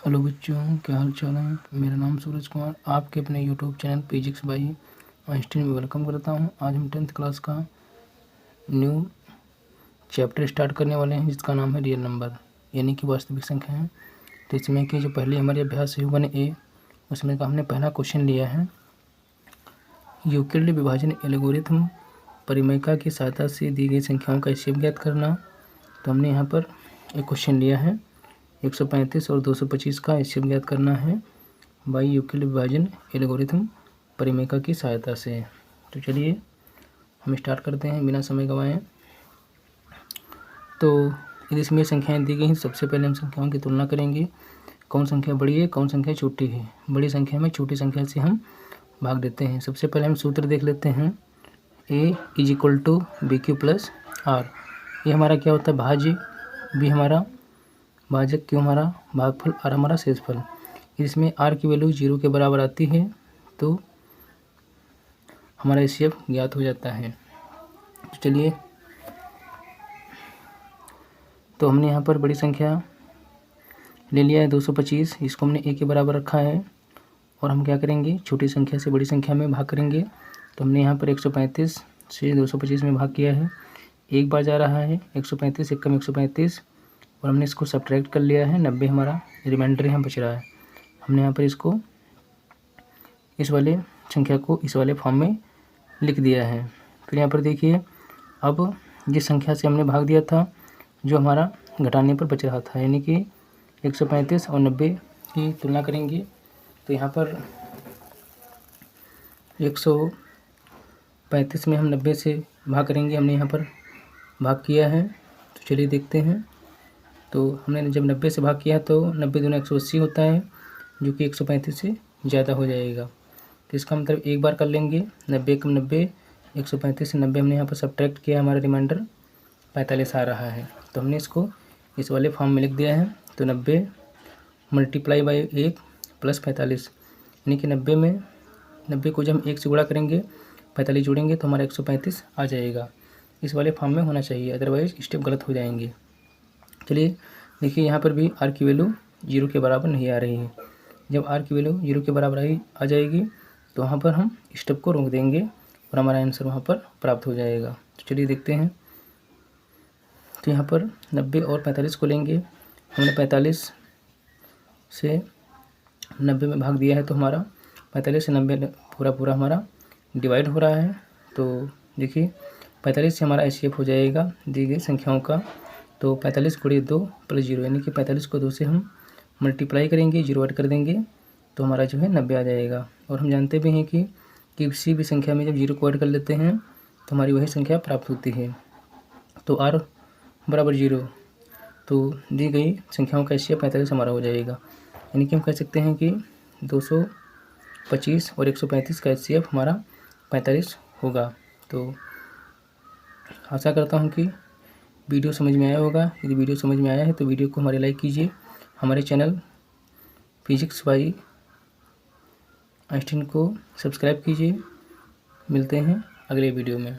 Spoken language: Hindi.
हेलो बच्चों, क्या हाल चाल है। मेरा नाम सूरज कुमार आपके अपने YouTube channel physics by Einstein में वेलकम करता हूं। आज हम 10th क्लास का न्यू चैप्टर स्टार्ट करने वाले हैं, जिसका नाम है रियल नंबर यानी कि वास्तविक संख्या है। तो इसमें कि जो पहले हमारे अभ्यास है 1A, उसमें का हमने पहला क्वेश्चन लिया है, यूक्लिड विभाजन एल्गोरिथम परिमेयता की सहायता से दी गई संख्याओं का एचसीएफ ज्ञात करना। तो हमने यहाँ पर एक क्वेश्चन लिया है 135 और 225 का एचसीएफ ज्ञात करना है बाई यूक्लिड विभाजन एल्गोरिथम परिमेयता की सहायता से। तो चलिए हम स्टार्ट करते हैं बिना समय गंवाए। तो यदि इसमें संख्याएं दी गई हैं, सबसे पहले हम संख्याओं की तुलना करेंगे, कौन संख्या बड़ी है कौन संख्या छोटी है। बड़ी संख्या में छोटी संख्या से हम भाग देते हैं। सबसे पहले हम सूत्र देख लेते हैं, a = bq + r। ये हमारा क्या होता है, भाज्य, b हमारा भाजक, q हमारा भागफल, r हमारा शेषफल। इसमें r की वैल्यू 0 के बराबर आती है तो हमारा एचसीएफ ज्ञात हो जाता है। तो चलिए, तो हमने यहाँ पर बड़ी संख्या ले लिया है 225, इसको हमने a के बराबर रखा है और हम क्या करेंगे, छोटी संख्या से बड़ी संख्या में भाग करेंगे। तो हमने यहाँ पर 135 से 225 में भाग किया है, एक बार जा रहा है 135 × 135 और हमने इसको सब्ट्रैक्ट कर लिया है 90, हमारा रिमाइंडर यहाँ बच रहा है। हमने यहाँ पर इसको इस वाले संख्या को इस वाले फॉर्म में लिख दिया है। फिर यहाँ पर देखिए, अब जिस संख्या से हमने भाग दिया था जो हमारा घटाने पर बच रहा था, यानी कि 135 और 90 की तुलना करेंगे। तो यहाँ पर 135 में हम 90 से भाग करेंगे, हमने यहाँ पर भाग किया है। तो चलिए देखते हैं। तो हमने जब 90 से भाग किया तो 90 दूना 180 होता है, जो कि 135 से ज़्यादा हो जाएगा। तो इसका मतलब एक बार कर लेंगे, 90 × 90, 135 से 90 हमने यहाँ पर सब्ट्रैक्ट किया, हमारा रिमाइंडर 45 आ रहा है। तो हमने इसको इस वाले फॉर्म में लिख दिया है। तो 90 × 1 + 45, यानी कि 90 को जब हम 1 से गुणा करेंगे, 45 जोड़ेंगे तो हमारा 135 आ जाएगा। इस वाले फॉर्म में होना चाहिए, अदरवाइज स्टेप गलत हो जाएंगे। चलिए देखिए, यहाँ पर भी r की वैल्यू 0 के बराबर नहीं आ रही है। जब r की वैल्यू 0 के बराबर आ जाएगी तो वहाँ पर हम स्टेप को रोक देंगे और हमारा आंसर वहाँ पर प्राप्त हो जाएगा। तो चलिए देखते हैं। तो यहाँ पर 90 और 45 को लेंगे, हमने 45 से 90 में भाग दिया है तो हमारा 45 से 90 पूरा हमारा डिवाइड हो रहा है। तो देखिए 45 से हमारा एचसीएफ हो जाएगा दी गई संख्याओं का। तो 45 × 2 + 0, यानी कि 45 को 2 से हम मल्टीप्लाई करेंगे, 0 ऐड कर देंगे तो हमारा जो है 90 आ जाएगा। और हम जानते भी हैं कि किसी भी संख्या में जब 0 को ऐड कर लेते हैं तो हमारी वही संख्या प्राप्त होती है। तो r = 0, तो दी गई संख्याओं का एचसीएफ 45 हमारा हो जाएगा। यानी कि हम कह सकते हैं कि 225 और 135 का एचसीएफ हमारा 45 होगा। तो आशा करता हूँ कि वीडियो समझ में आया होगा। यदि वीडियो समझ में आया है तो वीडियो को हमारे लाइक कीजिए, हमारे चैनल फिजिक्स बाई आइंस्टीन को सब्सक्राइब कीजिए। मिलते हैं अगले वीडियो में।